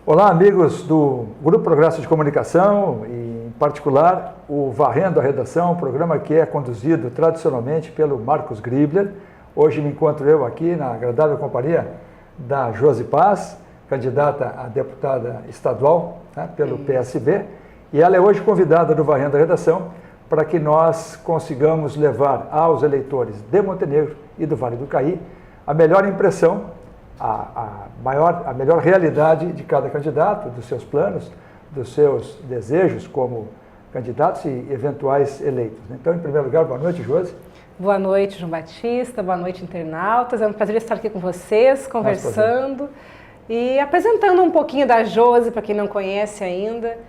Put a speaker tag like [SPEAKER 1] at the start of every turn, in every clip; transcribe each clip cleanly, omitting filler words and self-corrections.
[SPEAKER 1] Olá, amigos do Grupo Progresso de Comunicação e, em particular, o Varrendo a Redação, um programa que é conduzido tradicionalmente pelo Marcos Gribler. Hoje me encontro eu aqui na agradável companhia da Josi Paz, candidata a deputada estadual, né, pelo PSB, e ela é hoje convidada do Varrendo a Redação para que nós consigamos levar aos eleitores de Montenegro e do Vale do Caí a melhor impressão, a melhor realidade de cada candidato, dos seus planos, dos seus desejos como candidatos e eventuais eleitos. Então, em primeiro lugar, boa noite, Josi.
[SPEAKER 2] Boa noite, João Batista, boa noite, internautas. É um prazer estar aqui com vocês, conversando e apresentando um pouquinho da Josi, para quem não conhece ainda,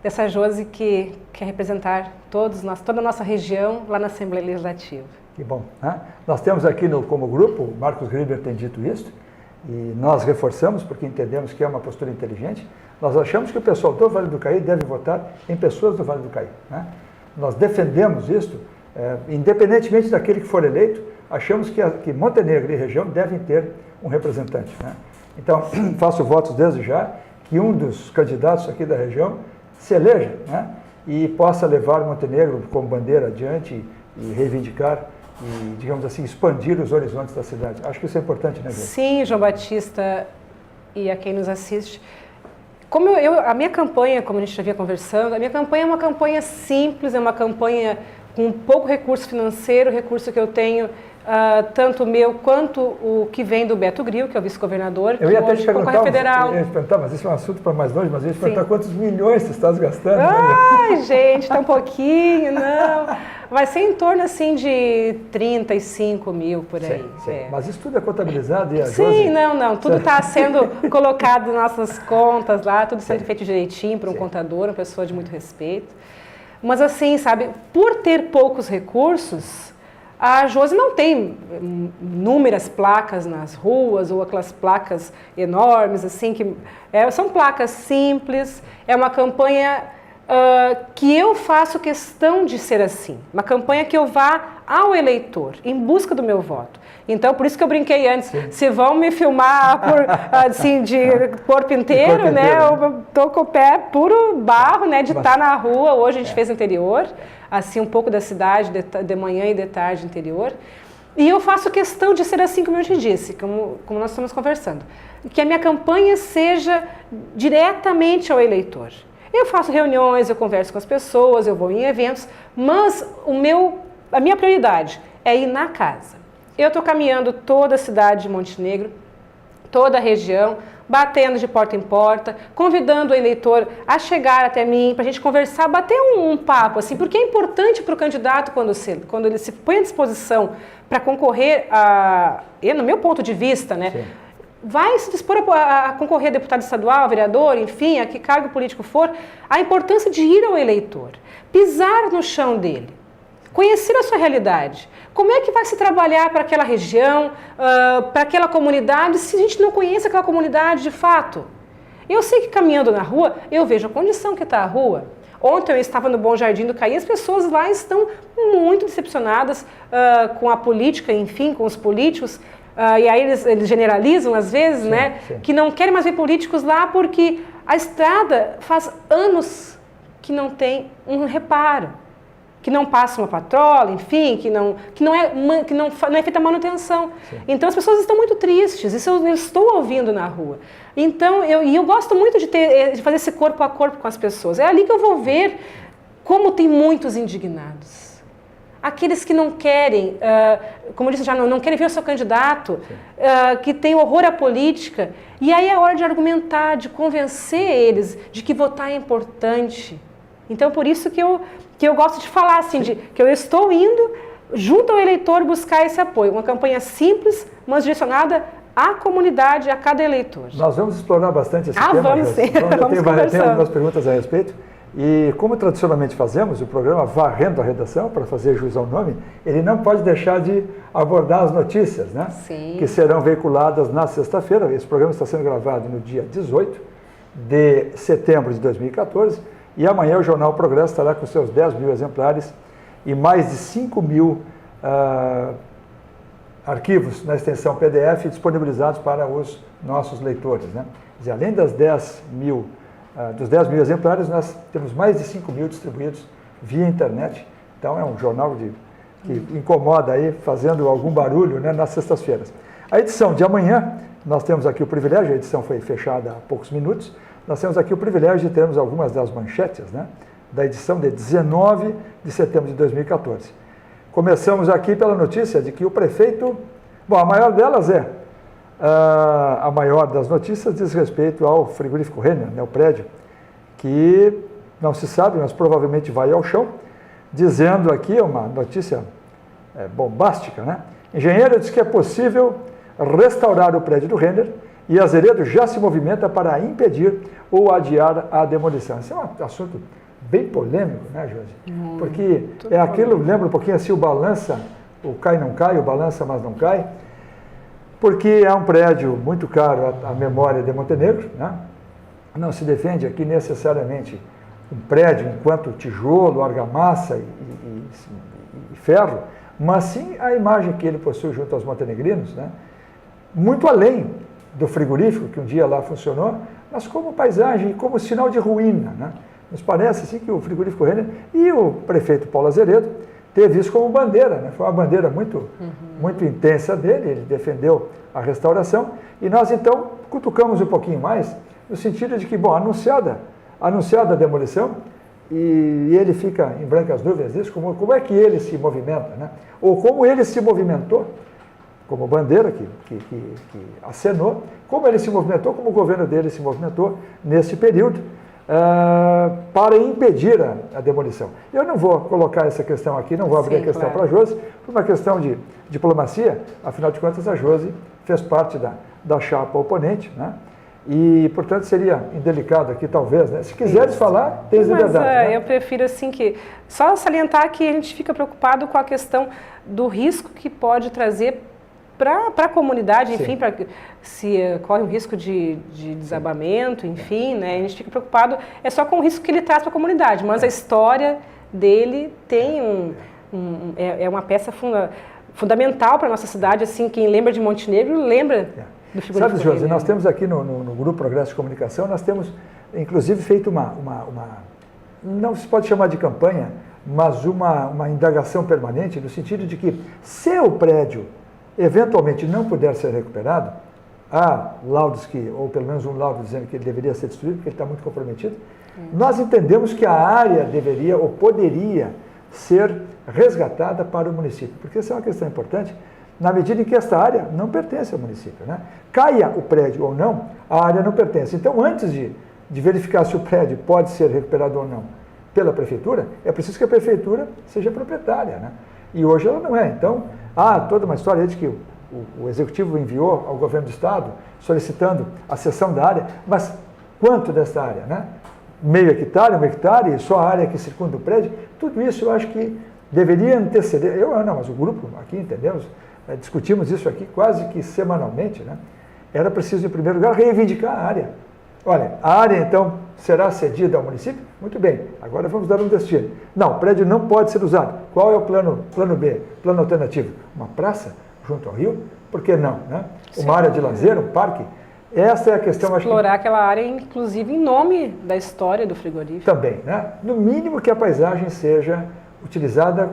[SPEAKER 2] dessa Josi que quer representar toda a nossa região lá na Assembleia Legislativa.
[SPEAKER 1] Que bom, né? Nós temos aqui como grupo, o Marcos Gribler tem dito isso, e nós reforçamos porque entendemos que é uma postura inteligente. Nós achamos que o pessoal do Vale do Caí deve votar em pessoas do Vale do Caí, né? Nós defendemos isso, independentemente daquele que for eleito, achamos que Montenegro e região devem ter um representante, né? Então, faço votos desde já que um dos candidatos aqui da região se eleja, né, e possa levar Montenegro como bandeira adiante e reivindicar e, digamos assim, expandir os horizontes da cidade. Acho que isso é importante, né, João?
[SPEAKER 2] Sim, João Batista e a quem nos assiste. A minha campanha, como a gente já vinha conversando, a minha campanha é uma campanha simples, é uma campanha com pouco recurso financeiro, recurso que eu tenho, tanto o meu quanto o que vem do Beto Grillo, que é o vice-governador,
[SPEAKER 1] eu ia até te perguntar,
[SPEAKER 2] federal.
[SPEAKER 1] Eu ia te perguntar, mas isso é um assunto para mais longe, mas eu ia te perguntar quantos milhões você está gastando.
[SPEAKER 2] Ai, gente, tá um pouquinho, não. Vai ser em torno, assim, de 35 mil por aí.
[SPEAKER 1] Sim. Mas isso tudo é contabilizado e a
[SPEAKER 2] Sim,
[SPEAKER 1] Josi...
[SPEAKER 2] não. Tudo está sendo colocado nas nossas contas lá, tudo sendo feito direitinho por um contador, uma pessoa de muito respeito. Mas assim, sabe, por ter poucos recursos, a Josi não tem inúmeras placas nas ruas ou aquelas placas enormes, assim, são placas simples, é uma campanha que eu faço questão de ser assim, uma campanha que eu vá ao eleitor, em busca do meu voto. Então, por isso que eu brinquei antes, se vão me filmar assim, de corpo inteiro, né, eu tô com o pé puro barro, né, de estar na rua. Hoje a gente fez interior, assim, um pouco da cidade, de manhã e de tarde interior. E eu faço questão de ser assim, como eu te disse, como nós estamos conversando, que a minha campanha seja diretamente ao eleitor. Eu faço reuniões, eu converso com as pessoas, eu vou em eventos, mas a minha prioridade é ir na casa. Eu estou caminhando toda a cidade de Montenegro, toda a região, batendo de porta em porta, convidando o eleitor a chegar até mim, para a gente conversar, bater um papo, assim, porque é importante para o candidato, quando ele se põe à disposição para concorrer, no meu ponto de vista, né? Sim. Vai se dispor a concorrer a deputado estadual, vereador, enfim, a que cargo político for, a importância de ir ao eleitor, pisar no chão dele, conhecer a sua realidade. Como é que vai se trabalhar para aquela região, para aquela comunidade, se a gente não conhece aquela comunidade de fato? Eu sei que caminhando na rua, eu vejo a condição que está a rua. Ontem eu estava no Bom Jardim do Caí, as pessoas lá estão muito decepcionadas com a política, enfim, com os políticos. E aí eles generalizam às vezes, sim, né? Sim. Que não querem mais ver políticos lá porque a estrada faz anos que não tem um reparo, que não passa uma patrola, enfim, que não é feita manutenção. Sim. Então as pessoas estão muito tristes, isso eu estou ouvindo na rua. Então eu gosto muito de fazer esse corpo a corpo com as pessoas. É ali que eu vou ver como tem muitos indignados. Aqueles que não querem, como eu disse já, não querem ver o seu candidato, que tem horror à política. E aí é hora de argumentar, de convencer eles de que votar é importante. Então, por isso que eu gosto de falar, assim, que eu estou indo junto ao eleitor buscar esse apoio. Uma campanha simples, mas direcionada à comunidade, a cada eleitor.
[SPEAKER 1] Nós vamos explorar bastante esse tema.
[SPEAKER 2] Vamos sim.
[SPEAKER 1] Eu tenho algumas perguntas a respeito. E como tradicionalmente fazemos, o programa Varrendo a Redação, para fazer jus ao nome, ele não pode deixar de abordar as notícias, né?
[SPEAKER 2] Sim.
[SPEAKER 1] Que serão veiculadas na sexta-feira. Esse programa está sendo gravado no dia 18 de setembro de 2014 e amanhã o Jornal Progresso estará com seus 10 mil exemplares e mais de 5 mil arquivos na extensão PDF disponibilizados para os nossos leitores, né? dizer, além dos 10 mil exemplares, nós temos mais de 5 mil distribuídos via internet. Então é um jornal que incomoda aí, fazendo algum barulho, né, nas sextas-feiras. A edição de amanhã, nós temos aqui o privilégio, a edição foi fechada há poucos minutos, nós temos aqui o privilégio de termos algumas das manchetes, né, da edição de 19 de setembro de 2014. Começamos aqui pela notícia de que o prefeito, bom, a maior delas a maior das notícias diz respeito ao frigorífico Renner, né, o prédio, que não se sabe, mas provavelmente vai ao chão, dizendo aqui uma notícia bombástica, né? Engenheiro diz que é possível restaurar o prédio do Renner e Azeredo já se movimenta para impedir ou adiar a demolição. Esse é um assunto bem polêmico, né, Josi? Porque é aquilo, lembra um pouquinho assim, o balança, o cai não cai, o balança mas não cai, porque é um prédio muito caro à memória de Montenegro, né? Não se defende aqui necessariamente um prédio enquanto tijolo, argamassa e ferro, mas sim a imagem que ele possui junto aos montenegrinos, né? Muito além do frigorífico, que um dia lá funcionou, mas como paisagem, como sinal de ruína, né? Nos parece assim que o frigorífico Renner e o prefeito Paulo Azeredo teve isso como bandeira, né? Foi uma bandeira muito intensa dele, ele defendeu a restauração, e nós então cutucamos um pouquinho mais, no sentido de que, bom, anunciada a demolição, e ele fica em brancas dúvidas disso, como é que ele se movimenta, né? Ou como ele se movimentou, como bandeira que acenou, como ele se movimentou, como o governo dele se movimentou nesse período, para impedir a demolição. Eu não vou colocar essa questão aqui, não vou abrir a questão para a Josi, por uma questão de diplomacia, afinal de contas a Josi fez parte da chapa oponente, né? E, portanto, seria indelicado aqui, talvez, né? Se quiseres falar, tens liberdade. Né?
[SPEAKER 2] Eu prefiro, assim, só salientar que a gente fica preocupado com a questão do risco que pode trazer para a comunidade, enfim, se corre um risco de desabamento, enfim, né? A gente fica preocupado, é só com o risco que ele traz para a comunidade, mas a história dele tem é uma peça fundamental para a nossa cidade, assim, quem lembra de Montenegro lembra do frigorífico.
[SPEAKER 1] Sabe, Josi, nós temos aqui no Grupo Progresso de Comunicação, nós temos, inclusive, feito não se pode chamar de campanha, mas uma indagação permanente, no sentido de que, se o prédio eventualmente não puder ser recuperado, há laudos ou pelo menos um laudo dizendo que ele deveria ser destruído, porque ele está muito comprometido, nós entendemos que a área deveria ou poderia ser resgatada para o município, porque essa é uma questão importante, na medida em que esta área não pertence ao município, né? Caia o prédio ou não, a área não pertence. Então, antes de verificar se o prédio pode ser recuperado ou não pela prefeitura, é preciso que a prefeitura seja proprietária, né? E hoje ela não é. Então, há toda uma história de que o Executivo enviou ao Governo do Estado solicitando a cessão da área, mas quanto dessa área, né? Meio hectare, 1 hectare, só a área que circunda o prédio, tudo isso eu acho que deveria anteceder, mas o grupo aqui, entendemos, discutimos isso aqui quase que semanalmente, né? Era preciso, em primeiro lugar, reivindicar a área. Olha, a área, então, será cedida ao município? Muito bem, agora vamos dar um destino. Não, o prédio não pode ser usado. Qual é o plano B, plano alternativo? Uma praça junto ao rio? Por que não, né? Uma área de lazer, um parque? Essa é a questão.
[SPEAKER 2] Explorar aquela área, inclusive, em nome da história do frigorífico.
[SPEAKER 1] Também, né? No mínimo que a paisagem seja utilizada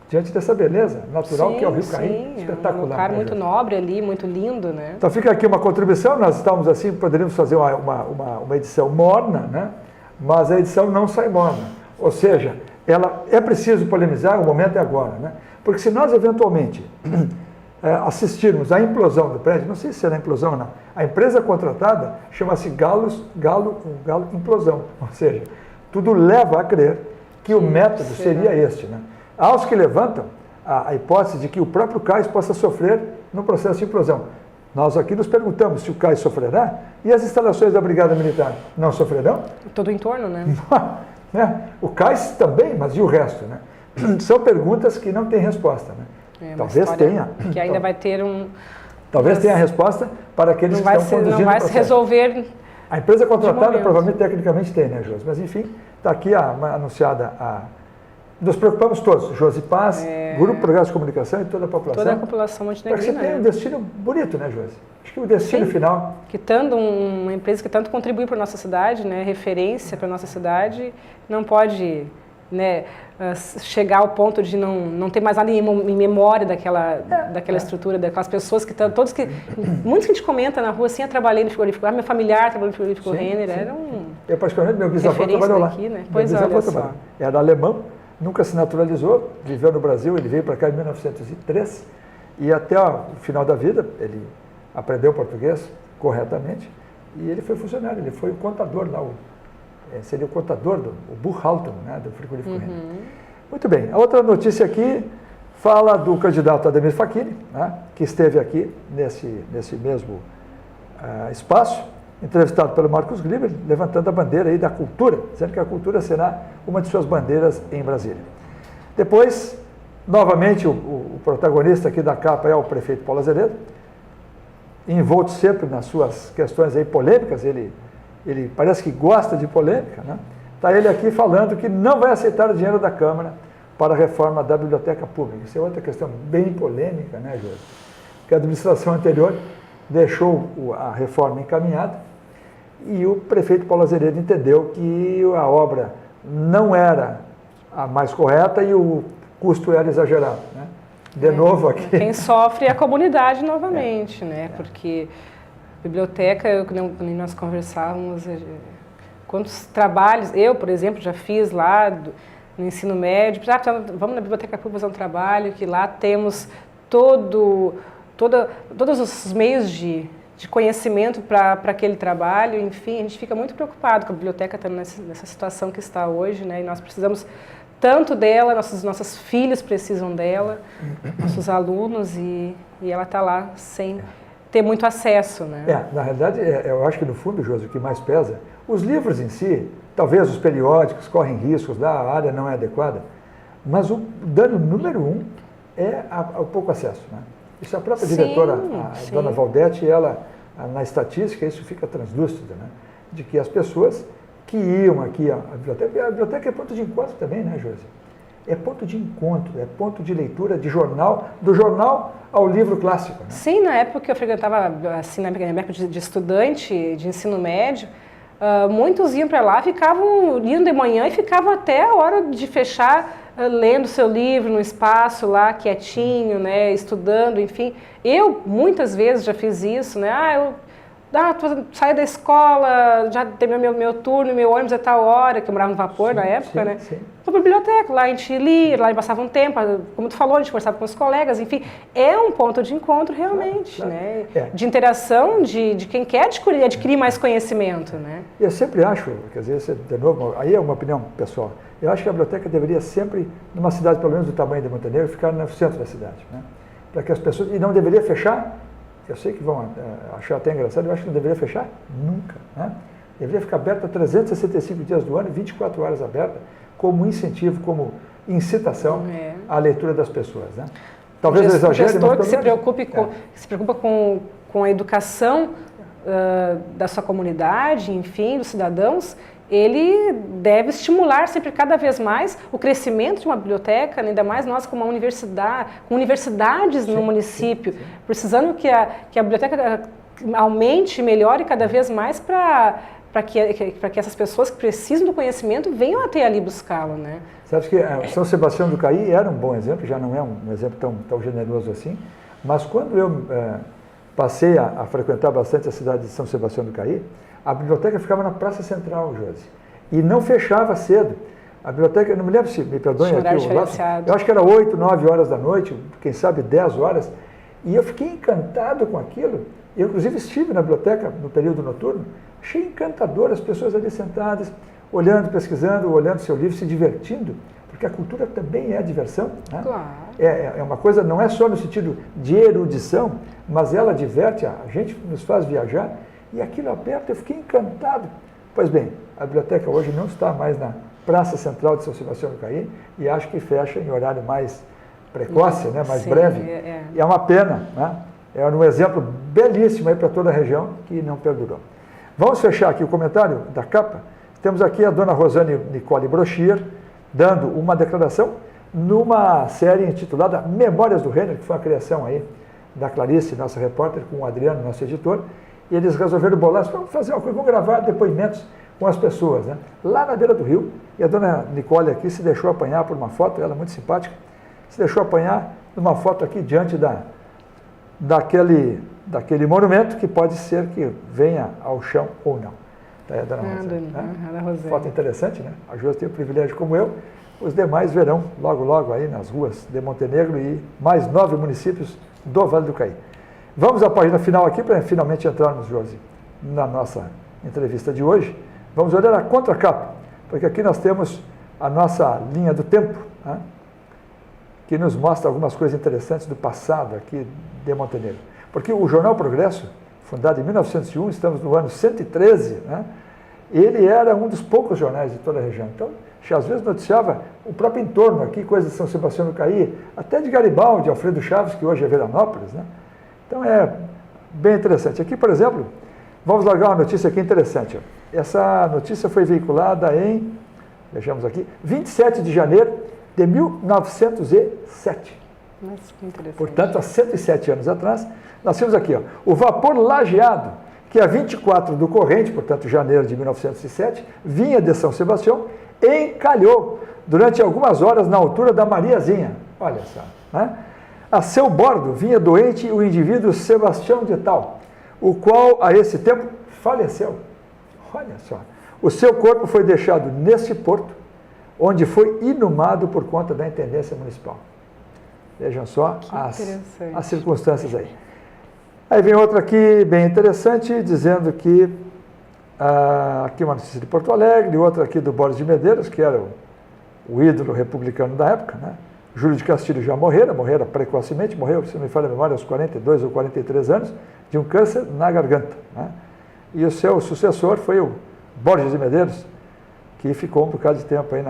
[SPEAKER 1] diante dessa beleza natural que é o Rio Caim, espetacular.
[SPEAKER 2] Um lugar muito nobre ali, muito lindo, né?
[SPEAKER 1] Então fica aqui uma contribuição, nós estamos assim, poderíamos fazer uma edição morna, né? Mas a edição não sai morna. Ou seja, ela é preciso polemizar, o momento é agora, né? Porque se nós eventualmente assistirmos à implosão do prédio, não sei se será implosão ou não, a empresa contratada chama-se Galo Implosão. Ou seja, tudo leva a crer que o método seria este, né? Há os que levantam a hipótese de que o próprio cais possa sofrer no processo de implosão. Nós aqui nos perguntamos se o cais sofrerá e as instalações da Brigada Militar não sofrerão?
[SPEAKER 2] Todo o entorno, né?
[SPEAKER 1] O cais também, mas e o resto, né? São perguntas que não têm resposta, né? Talvez tenha.
[SPEAKER 2] Que ainda vai ter
[SPEAKER 1] Talvez tenha a resposta para aqueles que estão conduzindo o processo.
[SPEAKER 2] Não vai se resolver.
[SPEAKER 1] A empresa contratada provavelmente tecnicamente tem, né, Josi? Mas enfim, está aqui anunciada nos preocupamos todos, Josi Paz, Grupo Progresso de Comunicação e toda a população.
[SPEAKER 2] Toda a população montenegrina.
[SPEAKER 1] Para que você tenha um destino bonito, né, Josi? Acho que o destino final...
[SPEAKER 2] Quitando uma empresa que tanto contribui para a nossa cidade, né, referência para a nossa cidade, não pode, né, chegar ao ponto de não ter mais nada em memória daquela estrutura, daquelas pessoas que muitos que a gente comenta na rua, assim, eu trabalhei no frigorífico, meu familiar trabalhou no frigorífico Renner, era
[SPEAKER 1] Eu, particularmente, meu bisavô trabalhou lá.
[SPEAKER 2] Daqui, né? Pois olha só.
[SPEAKER 1] Era alemão, nunca se naturalizou, viveu no Brasil, ele veio para cá em 1903 e até o final da vida ele aprendeu português corretamente e ele foi funcionário, ele foi o contador lá, seria o contador, o Buchhalter, né, do frigorífico Renner. Muito bem, a outra notícia aqui fala do candidato Ademir Facchini, né, que esteve aqui nesse mesmo espaço, entrevistado pelo Marcos Gribler, levantando a bandeira aí da cultura, dizendo que a cultura será uma de suas bandeiras em Brasília. Depois, novamente, o protagonista aqui da capa é o prefeito Paulo Azevedo, envolto sempre nas suas questões aí polêmicas, ele parece que gosta de polêmica, né? Está ele aqui falando que não vai aceitar o dinheiro da Câmara para a reforma da biblioteca pública. Isso é outra questão bem polêmica, né, Júlio? Porque a administração anterior deixou a reforma encaminhada e o prefeito Paulo Azevedo entendeu que a obra não era a mais correta e o custo era exagerado, né? De novo aqui.
[SPEAKER 2] Quem sofre é a comunidade novamente, né? Porque biblioteca, quando nós conversávamos, quantos trabalhos, eu, por exemplo, já fiz lá no ensino médio, vamos na biblioteca pública fazer um trabalho, que lá temos todos os meios de conhecimento para aquele trabalho, enfim, a gente fica muito preocupado com a biblioteca também nessa situação que está hoje, né? E nós precisamos tanto dela, nossos filhos precisam dela, nossos alunos, e ela está lá sem ter muito acesso, né?
[SPEAKER 1] Na realidade, eu acho que no fundo, Josi, o que mais pesa, os livros em si, talvez os periódicos correm riscos, a área não é adequada, mas o dano número 1 é o pouco acesso, né? Isso a própria diretora, a dona Valdete, ela, na estatística, isso fica translúcido, né? De que as pessoas que iam aqui à biblioteca é ponto de encontro também, né, Josi? É ponto de encontro, é ponto de leitura de jornal, do jornal ao livro clássico, né?
[SPEAKER 2] Sim, na época que eu frequentava, assim, na época de estudante, de ensino médio, muitos iam para lá, iam de manhã e ficavam até a hora de fechar, lendo seu livro no espaço lá, quietinho, né, estudando, enfim. Eu, muitas vezes, já fiz isso, né? Saí da escola, já terminou meu turno, meu ônibus é tal hora, que eu morava no vapor na época, né? Fui para a biblioteca, lá a gente lia, lá a gente passava um tempo, como tu falou, a gente conversava com os colegas, enfim. É um ponto de encontro realmente, né? De interação de quem quer adquirir mais conhecimento, né?
[SPEAKER 1] Eu sempre acho, quer dizer, de novo, aí é uma opinião pessoal, eu acho que a biblioteca deveria sempre, numa cidade pelo menos do tamanho de Montenegro, ficar no centro da cidade, né? Para que as pessoas, e não deveria fechar. Eu sei que vão achar até engraçado, eu acho que não deveria fechar nunca, né? Deveria ficar aberta 365 dias do ano, 24 horas aberta, como incentivo, como incitação à leitura das pessoas, né? Talvez eu exagere,
[SPEAKER 2] mas que se preocupa com a educação da sua comunidade, enfim, dos cidadãos, ele deve estimular sempre cada vez mais o crescimento de uma biblioteca, ainda mais nós com uma universidade, com universidades no município, precisando que a biblioteca aumente e melhore cada vez mais para que essas pessoas que precisam do conhecimento venham até ali buscá-lo, né?
[SPEAKER 1] Sabe que São Sebastião do Caí era um bom exemplo, já não é um exemplo tão generoso assim, mas quando eu passei a frequentar bastante a cidade de São Sebastião do Caí, a biblioteca ficava na Praça Central, Josi, e não fechava cedo. A biblioteca, não me lembro se, me perdoem aqui, eu acho que era 8, 9 horas da noite, quem sabe 10 horas, e eu fiquei encantado com aquilo. Eu, inclusive, estive na biblioteca no período noturno, achei encantador as pessoas ali sentadas, olhando, pesquisando, olhando seu livro, se divertindo, porque a cultura também é diversão, né?
[SPEAKER 2] Claro.
[SPEAKER 1] É uma coisa, não é só no sentido de erudição, mas ela diverte, a gente nos faz viajar, e aquilo aberto, eu fiquei encantado. Pois bem, a biblioteca hoje não está mais na Praça Central de São Sebastião do Caí, e acho que fecha em horário mais precoce, né, mais breve. E é uma pena, né? É um exemplo belíssimo aí para toda a região que não perdurou. Vamos fechar aqui o comentário da capa. Temos aqui a dona Rosane Nicole Brochier, dando uma declaração numa série intitulada Memórias do Reino, que foi uma criação aí da Clarice, nossa repórter, com o Adriano, nosso editor, e eles resolveram bolar, vamos fazer uma coisa, vamos gravar depoimentos com as pessoas, né? Lá na beira do rio, e a dona Nicole aqui se deixou apanhar por uma foto, ela é muito simpática, se deixou apanhar numa foto aqui diante daquele monumento, que pode ser que venha ao chão ou não. Tá aí a dona Rosane, né? Foto interessante, né? A Josi tem o privilégio como eu, os demais verão logo, logo aí nas ruas de Montenegro e mais 9 municípios do Vale do Caí. Vamos à página final aqui para finalmente entrarmos, Josi, na nossa entrevista de hoje. Vamos olhar a contracapa, porque aqui nós temos a nossa linha do tempo, né, que nos mostra algumas coisas interessantes do passado aqui de Montenegro. Porque o Jornal Progresso, fundado em 1901, estamos no ano 113, né, ele era um dos poucos jornais de toda a região. Então, às vezes noticiava o próprio entorno aqui, coisas de São Sebastião do Caí, até de Garibaldi, Alfredo Chaves, que hoje é Veranópolis, né? Então é bem interessante. Aqui, por exemplo, vamos largar uma notícia aqui interessante. Essa notícia foi veiculada em, vejamos aqui, 27 de janeiro de 1907.
[SPEAKER 2] Mas que interessante.
[SPEAKER 1] Portanto, há 107 anos atrás, nós temos aqui, ó, o vapor lajeado, que a 24 do corrente, portanto, janeiro de 1907, vinha de São Sebastião, encalhou durante algumas horas na altura da Mariazinha. Olha só, né? A seu bordo vinha doente o indivíduo Sebastião de Tal, o qual, a esse tempo, faleceu. Olha só. O seu corpo foi deixado nesse porto, onde foi inumado por conta da intendência municipal. Vejam só as circunstâncias aí. Aí vem outra aqui, bem interessante, dizendo que, aqui uma notícia de Porto Alegre, outra aqui do Borges de Medeiros, que era o ídolo republicano da época, né? Júlio de Castilho já morrera precocemente, morreu, se não me falha a memória, aos 42 ou 43 anos, de um câncer na garganta, né? E o seu sucessor foi o Borges de Medeiros, que ficou um bocado de tempo aí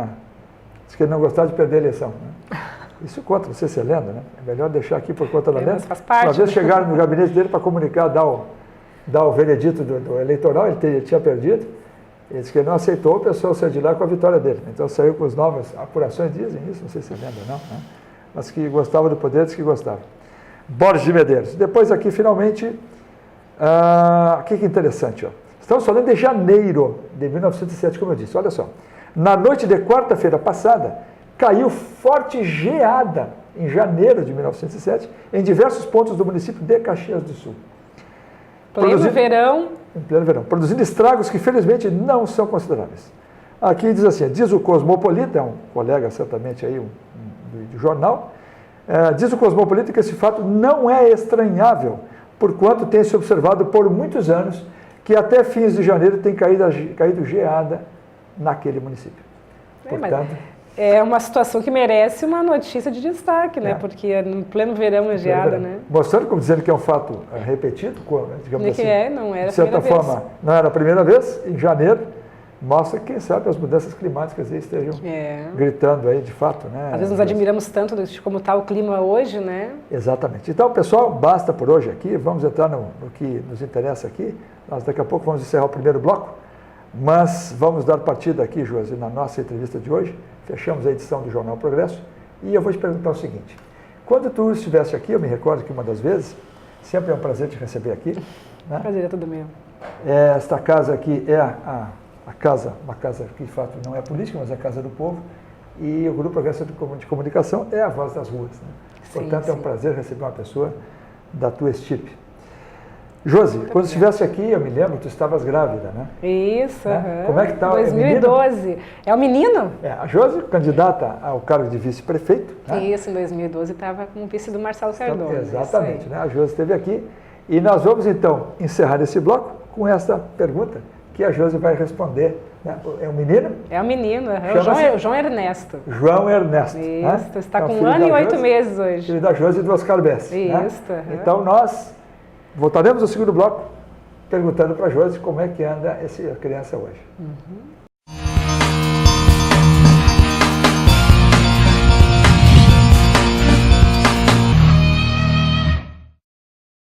[SPEAKER 1] diz que ele não gostava de perder a eleição, né? Isso conta, não sei se você lembra, né? É melhor deixar aqui por conta da lenda. Uma vez chegaram no gabinete dele para comunicar, dar o veredito do eleitoral, ele tinha perdido. Ele disse que ele não aceitou, o pessoal saiu de lá com a vitória dele. Então saiu com as novas apurações, dizem isso, não sei se você lembra ou não, né? Mas que gostava do poder, disse que gostava. Borges de Medeiros. Depois aqui, finalmente, que interessante, ó. Estamos falando de janeiro de 1907, como eu disse. Olha só. Na noite de quarta-feira passada, caiu forte geada em janeiro de 1907 em diversos pontos do município de Caxias do Sul.
[SPEAKER 2] Pleno verão.
[SPEAKER 1] Em pleno verão. Produzindo estragos que, felizmente, não são consideráveis. Aqui diz assim, diz o Cosmopolita, é um colega certamente aí do jornal, diz o Cosmopolita que esse fato não é estranhável, porquanto tem se observado por muitos anos que até fins de janeiro tem caído geada naquele município. Portanto,
[SPEAKER 2] é uma situação que merece uma notícia de destaque, né? Porque no pleno verão é geada, né?
[SPEAKER 1] Mostrando, como dizendo que é um fato repetido, digamos assim.
[SPEAKER 2] Não era a primeira vez.
[SPEAKER 1] De certa forma, não era a primeira vez, em janeiro, mostra que, quem sabe, as mudanças climáticas aí estejam gritando aí, de fato, né?
[SPEAKER 2] Às vezes nos admiramos tanto de como está o clima hoje, né?
[SPEAKER 1] Exatamente. Então, pessoal, basta por hoje aqui, vamos entrar no que nos interessa aqui. Nós daqui a pouco vamos encerrar o primeiro bloco, mas vamos dar partida aqui, Josi, na nossa entrevista de hoje. Fechamos a edição do Jornal Progresso e eu vou te perguntar o seguinte. Quando tu estivesse aqui, eu me recordo que uma das vezes, sempre é um prazer te receber aqui. Né?
[SPEAKER 2] Prazer é tudo meu.
[SPEAKER 1] Esta casa aqui é uma casa que de fato não é política, mas é a casa do povo. E o Grupo Progresso de Comunicação é a voz das ruas. Né? Portanto, é um prazer receber uma pessoa da tua estirpe. Josi, quando estivesse aqui, eu me lembro, tu estavas grávida, né?
[SPEAKER 2] Isso,
[SPEAKER 1] né? Como é que está?
[SPEAKER 2] 2012. É um menino?
[SPEAKER 1] A Josi, candidata ao cargo de vice-prefeito.
[SPEAKER 2] Né? Isso, em 2012 estava com o vice do Marcelo Cardoso.
[SPEAKER 1] Exatamente, né? A Josi esteve aqui. E nós vamos, então, encerrar esse bloco com essa pergunta que a Josi vai responder. Né? É um menino?
[SPEAKER 2] É um menino, o João Ernesto.
[SPEAKER 1] João Ernesto.
[SPEAKER 2] Isso,
[SPEAKER 1] né?
[SPEAKER 2] está com 1 ano e 8 meses hoje.
[SPEAKER 1] Filho da Josi e do Oscar Bessi.
[SPEAKER 2] Isso.
[SPEAKER 1] Né? Então, nós voltaremos ao segundo bloco perguntando para a Josi como é que anda essa criança hoje.